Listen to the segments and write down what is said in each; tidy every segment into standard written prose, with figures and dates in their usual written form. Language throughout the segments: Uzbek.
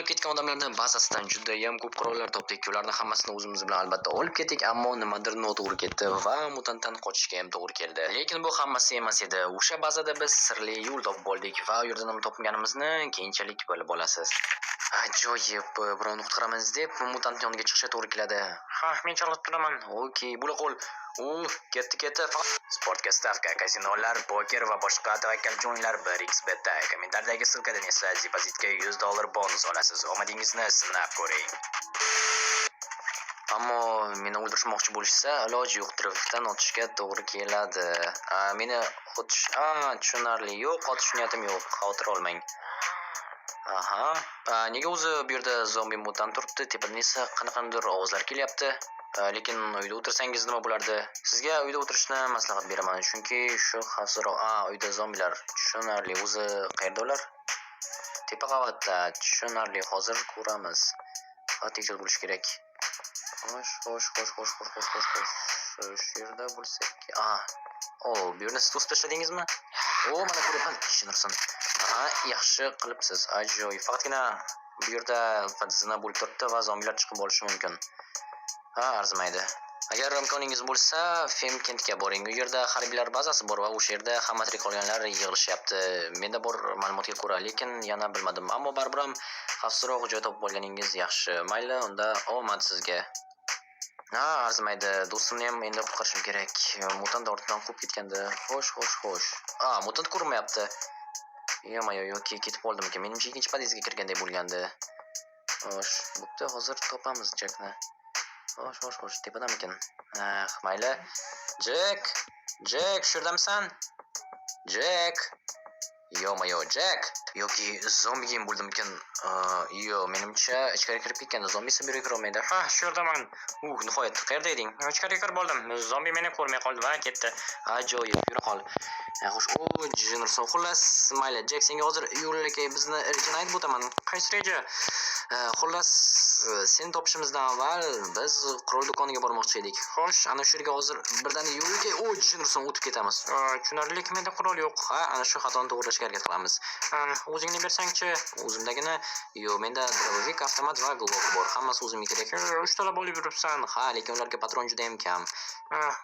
ketgan odamlarning bazasidan judayam ko'p qurollar topdik. Ularni hammasini o'zimiz bilan albatta olib ketdik, ammo nimadir noto'g'ri ketdi va mutantdan qochishga ham to'g'ri keldi. Lekin bu hammasi emas edi. O'sha bazada biz sirli yo'l topib oldik va u yerda nima topganimizni keyinchalik bilib olasiz. Ajoyib, birovni qutqaramiz deb mutant yoniga chiqishga to'g'ri keladi. Ha, men chalg'ib turaman. Okey, bo'la qol. Ketdi. Sportga stavka, kazinolar, poker va boshqa tavakkalchi o'yinlar 1xbetda. Kommentardagi ссылкаdan esa depozitga $100 bonus olasiz. Omadingizni sinab ko'ring. Ammo meni o'ldirishmoqchi bo'lishsa, iloji yo'q, trafikdan o'tishga to'g'ri keladi. Meni tushunarli. Yo'q, otish niyatim yo'q. Xavotir olmang. Aha. Nega o'zi bu yerda zombi mutant turibdi? Tepadan esa qanaqandir ovozlar kelyapti. Lekin uyda o'tirsangiz nima bo'lardi? Sizga uyda o'tirishni maslahat beraman, chunki shu xavfsizroq. Uyda zombilar. Tushunarli. O'zi qayerda ular? Tepa qavatda. Tushunarli. Hozir ko'ramiz. Tekshirib bo'lish kerak. Xo'sh. Shu yerda bo'lsak. Bu yerni siz to'sib tashladingizmi? Mana ko'ryapman. Ishonirsan. Yaxshi qilibsiz. Ajoyib. Faqatgina bu yerda zina bo'lib turibdi va zombilar chiqib olishi mumkin. Arzimaydi. Agar imkoningiz bo'lsa, Femkentga boring. U yerda harbiylar bazasi bor va o'sha yerda hamma tirik qolganlar yig'ilishyapti. Menda bor ma'lumotga ko'ra, lekin yana bilmadim. Ammo baribir ham xavfsizroq joy topib olganingiz yaxshi. Mayli, unda omad sizga. Arzimaydi. Do'stimni ham endi qutqarishim kerak. Mutant ortidan quvib ketgandi. Xo'sh. Mutant ko'rinmayapti. Yo'q, ketib qoldimikan. Menimcha ikkinchi podyezdga kirganday bo'lgandi. Xo'sh, bo'pti, hozir topamiz Jackni. Xo'sh, tepadamikan? Mayli. Jack, shu yerdamisan? Jack. Jack. Yoki zombiga ham bo'ldimikan? Yo'q, menimcha ichkariga kirib ketgan. Zombi esa bu yerga kira olmaydi. Shu yerdaman. Nihoyat, qayerda eding? Ichkariga kirib oldim. Zombi meni ko'rmay qoldi va ketdi. Ajoyib, yura qol. Xo'sh, jinurson. Xullas, mayli. Jack, senga hozir yo'lga bizni rejani aytib o'taman. Qaysi reja? Xullas, seni topishimizdan avval biz qurol do'koniga bormoqchi edik. Xo'sh, ana shu yerga hozir birdaniga yo'lga jinurson o'tib ketamiz. Tushunarli, lekin menda qurol yo'q. Ana shu xatoni to'g'rilashga harakat qilamiz. O'zingni bersang-chi? O'zimdagina yo'q, menda dробовик, avtomat va glock bor. Hammasi o'zimga kerak. 3 talab olib yuribsan. Lekin ularga patron juda ham kam.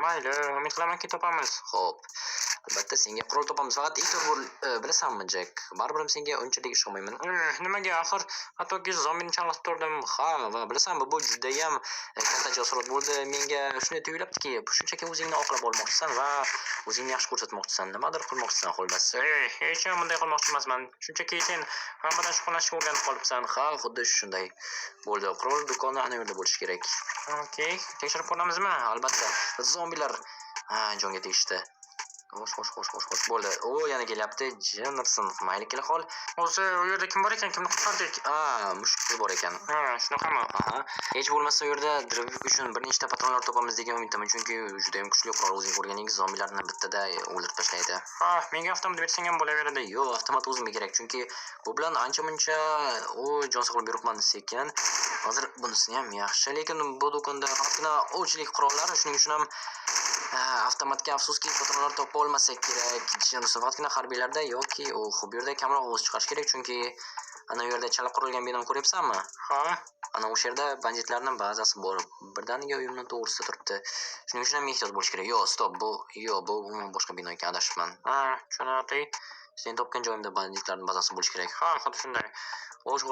Mayli, umid qilamanki topamiz. Xo'p. Albatta senga qurol topamiz. Faqat e'tibor bilasanmi, Jack? Baribir senga unchalik ishonmayman. Nimaga? Axir hattoki zombini chalg'itib turdim. Va bilasanmi, bu juda ham katta jasorat bo'ldi. Menga shunday tuyulyaptiki, shunchaki o'zingni oqlab olmoqchisan va o'zingni yaxshi ko'rsatmoqchisan. Nimadir qilmoqchisan, xullas. Hech ham bunday qilmoqchi emasman. Shunchaki sen hammadan shug'ullanishga o'rganib qolibsan. Xuddi shunday. Bo'ldi. Qurol do'koni ana yerda bo'lishi kerak. Okey, tekshirib ko'ramizmi? Albatta. Zombilar jonga tegishdi. Xo'sh. Bo'ldi. Yana kelyapti. Jinurson. Mayli, kela qol. O'zi u yerda kim bor ekan? Kimni qutqardik? Mushuk bor ekan. Shunaqami? Hech bo'lmasa u yerda dробовик uchun bir nechta patronlar topamiz degan umiddaman, chunki juda ham kuchli qurol. O'zingiz ko'rganingiz zombilarni bittada o'ldirib tashlaydi. Menga avtomat bersang ham bo'laveradi. Yo'q, avtomat o'zimga kerak, chunki bu bilan ancha-muncha jon saqlab yuribman sekin. Hozir bunisini ham yaxshi, lekin bu do'konda faqatgina ovchilik qurollari, shuning uchun ham avtomatga afsuski patronlar topa olmasak kerak. Faqatgina harbiylarda yoki bu yerda kamroq ovoz chiqarish kerak, chunki ana u yerda chala qurilgan binoni ko'ryapsanmi? Ana o'sha yerda banditlarning bazasi bor. Birdaniga uyimni to'g'risida turibdi. Shuning uchun ham ehtiyot bo'lish kerak. Stop, bu boshqa bino ekan, adashibman. Tushunarli. Sen topgan joyimda banditlarning bazasi bo'lishi kerak. Xuddi shunday. Xo'sh.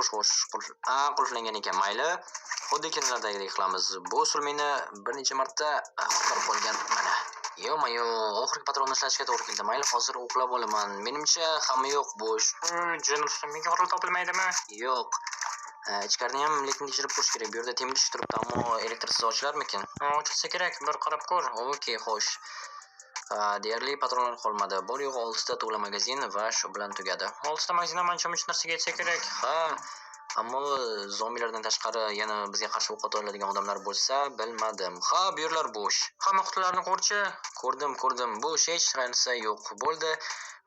Qulflangan ekan, mayli. Xuddi kinolardagidek qilamiz. Bu usul meni bir necha marta qutqarib qolgan. Mana. Oxirgi patronni ishlashga to'g'ri keldi. Mayli, hozir o'qlab olaman. Menimcha hamma yo'q, bo'sh. Jinurson, menga qurol topilmaydimi? Yo'q. Ichkarini ham lekin tekshirib ko'rish kerak. Bu yerda temir turibdi, ammo elektrsiz ochilarmikan? Ochilsa kerak, bir qarab ko'r. Okey, xo'sh. Deyarli patronlar qolmadi. Bor yo'q 6 ta to'la magazin va shu bilan tugadi. 6 ta magazin ham ancha-muncha narsaga yetsa kerak. Ammo zombilardan tashqari yana bizga qarshi o'q ota oladigan odamlar bo'lsa, bilmadim. Bu yerlar bo'sh. Hamma qutilarni ko'rchi? Ko'rdim. Bo'sh, hech narsa yo'q. Bo'ldi.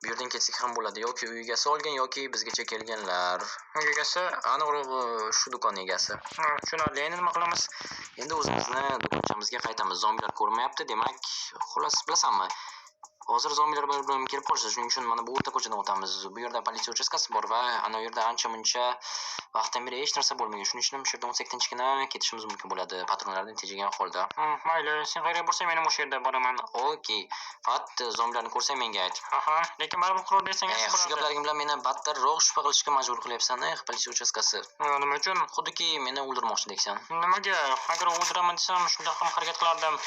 Bu yerdan ketsak ham bo'ladi. Yoki uy egasi olgan, yoki bizgacha kelganlar. Uy egasi, aniqroq shu do'kon egasi. Tushunarli. Endi nima qilamiz? Endi o'zimizni do'konchamizga qaytamiz. Zombilar ko'rmayapti, demak, xullas bilasanmi? Hozir zombilar bilan kelib qolishdi. Shuning uchun mana bu o'rta ko'chadan o'tamiz. Bu yerda politsiya uchastkasi bor va ana u yerda ancha-muncha vaqtdan beri hech narsa bo'lmagan. Shuning uchun shu yerdan o'tsak tinchgina ketishimiz mumkin bo'ladi. Patronlardan tejagan holda. Mayli, sen qayerga borsang men ham o'sha yerda boraman. Okey. Faqat zombilarni ko'rsang menga ayt. Aha, lekin baribir qurol bersang yaxshi bo'ladi. Shu gaplaring bilan meni battarroq shubha qilishga majbur qilyapsan, politsiya uchastkasi. Nima uchun? Xuddiki meni o'ldirmoqchideksan. Nimaga? Agar o'ldiraman desam, shunda ham harakat qilardim.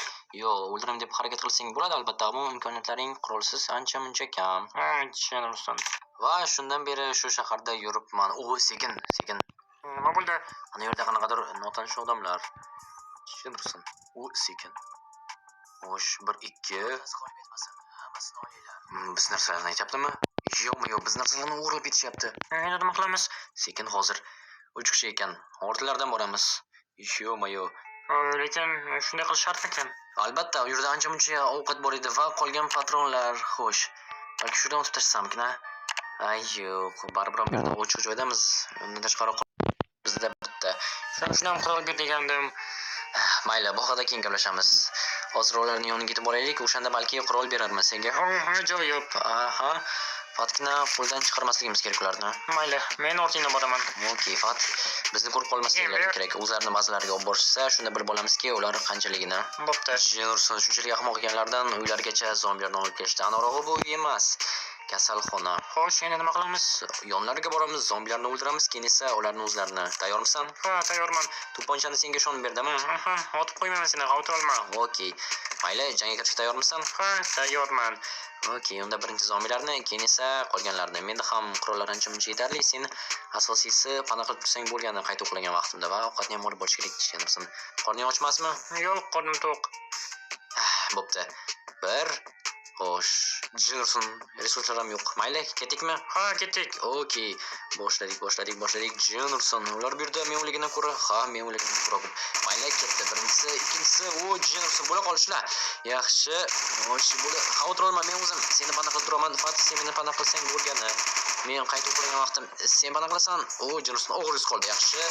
Yo'q, o'ldiraman deb harakat qilsang bo'ladi albatta, ammo imkoniyatlaring qurolsiz ancha-muncha kam. Tushunarsan. Va shundan beri shu shaharda yuribman. Sekin. Nima bo'ldi? Ana yerda qanaqadir notanish odamlar. Tushunarsan. Sekin. Xo'sh, 1-2. Hammasini olinglar. Biz narsalarni aytyaptimi? Yo'q, biz narsalarni o'g'irlab ketishyapti. Endi nima qilamiz? Sekin hozir. 3 kishi ekan. Ortilardan boramiz. Yo'q. Lekin shunday qilish shart ekan. Albatta, u yerda ancha-muncha ovqat bor edi va qolgan patronlar. Xo'sh, balki shundan tutashsamkina. Yo'q, baribir bu yerda ochiq joydamiz. Undan tashqari bizda bitta. Shuni ham qurol ber degandim. Mayli, bu haqida keyin gaplashamiz. Hozir ularning yoniga yetib boraylik, o'shanda balki qurol berarman senga. Joy yo'q. Faqatgina qo'ldan chiqarmasligimiz kerak ularni. Mayli, men ortingdan boraman. Okey, faqat bizni ko'rib qolmasliklari kerak. O'zlarini bazalariga olib borishsa, shunda bilib olamizki, ular qanchaligini. Bo'pti. Jenurson shunchalik ahmoq ekanlardan uylargacha zombilarni olib kelishdi. Anorog'i bu emas. Kasalxona. Xo'sh, endi nima qilamiz? Yonlariga boramiz, zombilarni o'ldiramiz, keyin esa ularni o'zlarini. Tayyormisan? Ha, tayyorman. To'pponchani senga ishonib berdim. Otib qo'ymayman seni, xavotir olma. Okey. Mayli, jangga kirishga tayyormisan? Ha, tayyorman. Okey, unda birinchi zombilarni, keyin esa qolganlarni. Menda ham qurollar ancha-muncha yetarli. Sen asosiysi pana qilib tursang bo'lgani qayta uxlagan vaqtimda va ovqatni ham olib borish kerak degansan. Qorning ochmasmi? Yo'q, qornim to'q. Bo'pti. 1 Xo'sh, Jenurson, resurslarim yo'q. Mayli, ketdikmi? Ha, ketdik. Okey. Boshladik. Jenurson, ular bu yerda men o'ligidan ko'ra, men o'ligidan ko'ra. Mayli, ketdi. Birinchisi, ikkinchisi, Jenurson bo'la qolishlar. Yaxshi. Xo'sh, bo'la. Xavotir olma, men o'zim seni pana qilib turaman. Faqat sen meni pana qilsang bo'lgani. Men qayta uxlagan vaqtim sen pana qilasan. Jenurson og'ir qoldi. Yaxshi.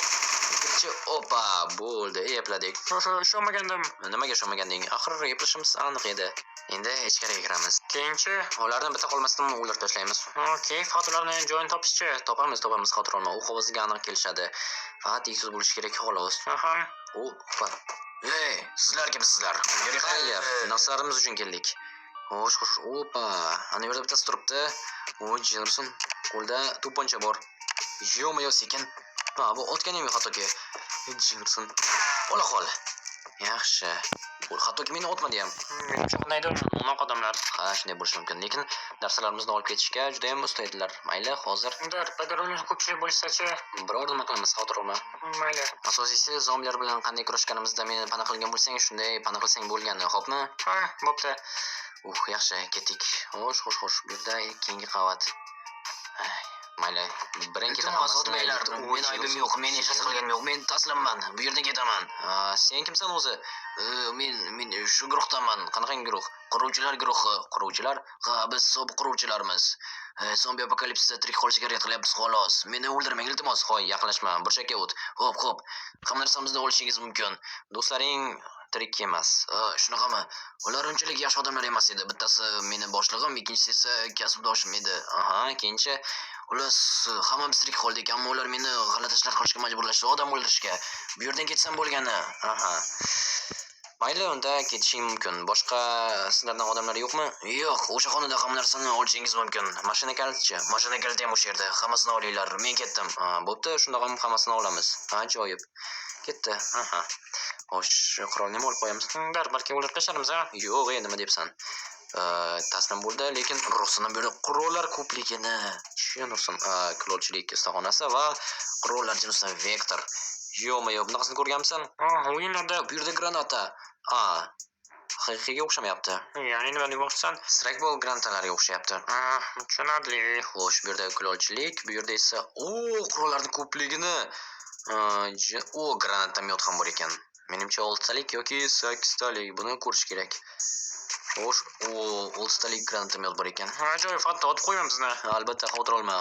Ikkinchi, opa, bo'ldi. Epladik. Ishonmagandim. Nimaga ishonmaganding? Axir eplashimiz aniq edi. Endi ichkariga kiramiz. Keyinchi ulardan bitta qolmasdan o'ldirib tashlaymiz. Okey, faqat ularning joyini topishchi. Topamiz, xavotir olma. U hovuzga aniq kelishadi. Faqat tezroq bo'lish kerak xolos. Sizlar kimsizlar? Hayır, narsalarimiz uchun keldik. Xo'sh, opa. Ana yerda bittasi turibdi. Jenurson, qo'lda to'pponcha bor. Yo'q, sekin. Bu otganim hattoki. Jenurson, ola qol. Yaxshi. Hattoki meni otmadi ham. Menimcha qandaydir unoq odamlar. Shunday bo'lishi mumkin, lekin narsalarimizni olib ketishga juda ham usta edilar. Mayli, hozir agar ular ko'pchilik bo'lsa-chi, biror nima qilamiz, xavotir olma. Mayli. Asosiysi zombilar bilan qanday kurashganimizda meni pana qilgan bo'lsang, shunday pana qilsang bo'lgani, xo'pmi? Ha, bo'pti. Yaxshi, ketdik. Xo'sh. Bu yerda keyingi qavat. Mayli, birinchi o'tmaylar. Men aybim yo'q, men hech narsa qilganim yo'q. Men taslimman. Bu yerdan ketaman. Sen kimsan o'zi? Men shu guruhdaman. Qanaqa guruh? Quruvchilar guruhi. Quruvchilar? Ha, biz sobiq quruvchilarmiz. Zombi apokalipsida tirik qolishga harakat qilyapmiz xolos. Meni o'ldirmang iltimos. Yaqinlashma. Burchakka o't. Xo'p. Hamma narsamizni olishingiz mumkin. Do'stlaring tirik emas. Shunaqami? Ular unchalik yaxshi odamlar emas edi. Bittasi meni boshlig'im, ikkinchisi esa kasbdoshim edi. Keyinchi ular hammamiz tirik qoldik, ammo ular meni g'alati ishlar qilishga majburlashdi, odam o'ldirishga. Bu yerdan ketsam bo'lgani. Mayli, unda ketishing mumkin. Boshqa sizlardan odamlar yo'qmi? Yo'q, o'sha xonada hamma narsani olishingiz mumkin. Mashina kaliti-chi? Mashina kaliti ham o'sha yerda. Hammasini olinglar. Men ketdim. Bo'pti, shunda ham hammasini olamiz. Ajoyib. Ketdi. Xo'sh, qurolni olib qo'yamiz. Balki o'ldirib tashlarmiz, Yo'q, nima debsan? Taslim bo'ldi, lekin Rusning bu yerda qurollar ko'pligini tushunursan. Kulolchilik ustaxonasi va qurollar jinsidan vektor. Yo'q, bunaqasini ko'rganmisan? O'yinlarda bu yerda granata. Haqiqiyga o'xshamayapti. Ya'ni nima demoqchisan? Strikeball granatalariga o'xshayapti. Tushunarli. Xo'sh, bu yerda kulolchilik, bu yerda esa qurollarning ko'pligini granatamyot ham bor ekan. Menimcha 6 talik yoki 8 talik. Buni ko'rish kerak. Xo'sh, o 10 talik granatomyot bor ekan. Ajoyib, hatto otib qo'yman bizni. Albatta, xavotir olma.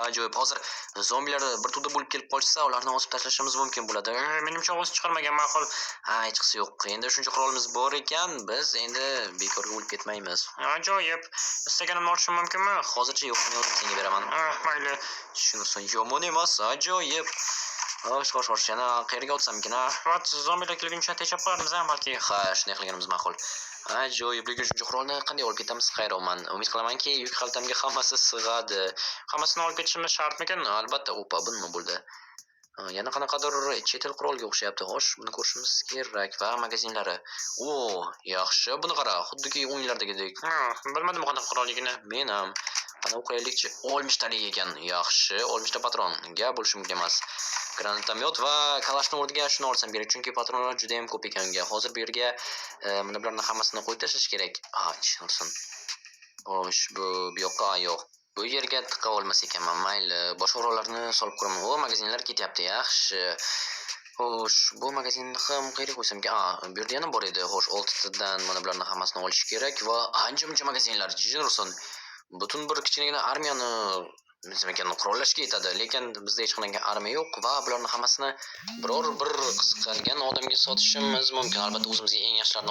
Ajoyib. Hozir zombilar bir turda bo'lib kelib qolsa, ularni osib tashlashimiz mumkin bo'ladi. Menimcha o'zi chiqarmagan ma'qul. Hechqisi yo'q. Endi shuncha qurolimiz bor ekan, biz endi bekorga o'lib ketmaymiz. Ajoyib. Istaganimni olishim mumkinmi? Hozircha yo'q, men o'zim senga beraman. Mayli. Shunisi yomon emas, ajoyib. Xo'sh, yana qayerga o'tsamikin, ha? Vat zombilar kelguncha teshab qo'yarmiz ham balki. Ha, shunday qilganimiz ma'qul. Ajoyib, lekin shuncha qurolni qanday olib ketamiz hayronman. Umid qilamanki, yuk xaltamga hammasi sig'adi. Hammasini olib ketishimiz shartmikin? Albatta, opa, bu nima bo'ldi? Yana qanaqadir chet el qurolga o'xshayapti. Xo'sh, buni ko'rishimiz kerak va magazinlari. Yaxshi, buni qara, xuddiki o'yinlardagidek. Bilmadim qanaqa qurolligini. Men ham qanaqa o'qiylikchi 60 talik ekan. Yaxshi, 60 ta patronga bo'lishi mumkin emas. Granatomyot va kalashni o'rniga shuni olsam kerak, chunki patronlar juda ham ko'p ekan unga. Hozir bu yerga mana bularni hammasini qo'yib tashlash kerak. Ishonsin. Xo'sh, bu yoqqa yo'q. Bu yerga tiqa olmas ekanman. Mayli, boshqa orollarni solib ko'raman. Magazinlar ketyapti, yaxshi. Xo'sh, bu magazinni ham qayerga qo'ysamki? Bu yerda yana bor edi. Xo'sh, 6 tadan mana bularni hammasini olish kerak va ancha-muncha magazinlar. Jizurson. Butun bir kichkinagina armiyani nima ekan qurollashga yetadi, lekin bizda hech qanday armiya yo'q va bularni hammasini biror bir qiziqargan odamga sotishimiz mumkin. Albatta, o'zimizga eng yaxshilarini